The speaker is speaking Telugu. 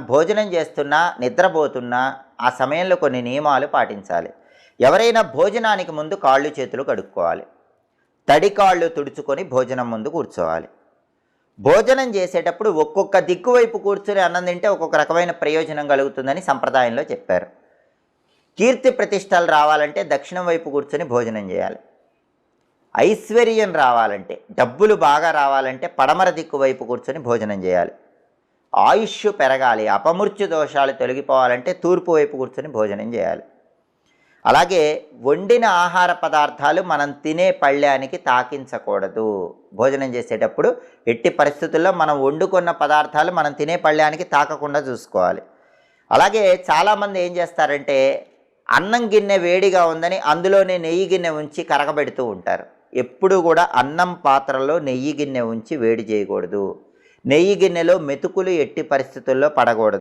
భోజనం చేస్తున్నా, నిద్రపోతున్నా ఆ సమయంలో కొన్ని నియమాలు పాటించాలి. ఎవరైనా భోజనానికి ముందు కాళ్ళు చేతులు కడుక్కోవాలి. తడి కాళ్ళు తుడుచుకొని భోజనం ముందు కూర్చోవాలి. భోజనం చేసేటప్పుడు ఒక్కొక్క దిక్కు వైపు కూర్చొని అన్నం తింటే ఒక్కొక్క రకమైన ప్రయోజనం కలుగుతుందని సంప్రదాయంలో చెప్పారు. కీర్తి ప్రతిష్టలు రావాలంటే దక్షిణం వైపు కూర్చొని భోజనం చేయాలి. ఐశ్వర్యం రావాలంటే, డబ్బులు బాగా రావాలంటే పడమర దిక్కు వైపు కూర్చొని భోజనం చేయాలి. ఆయుష్ పెరగాలి, అపమృత్యు దోషాలు తొలగిపోవాలంటే తూర్పు వైపు కూర్చొని భోజనం చేయాలి. అలాగే వండిన ఆహార పదార్థాలు మనం తినే పళ్ళానికి తాకించకూడదు. భోజనం చేసేటప్పుడు ఎట్టి పరిస్థితుల్లో మనం వండుకున్న పదార్థాలు మనం తినే పళ్ళానికి తాకకుండా చూసుకోవాలి. అలాగే చాలామంది ఏం చేస్తారంటే అన్నం గిన్నె వేడిగా ఉందని అందులోనే నెయ్యి గిన్నె ఉంచి కరగబెడుతూ ఉంటారు. ఎప్పుడు కూడా అన్నం పాత్రలో నెయ్యి గిన్నె ఉంచి వేడి చేయకూడదు. నెయ్యి గిన్నెలో మెతుకులు ఎట్టి పరిస్థితుల్లో పడకూడదు.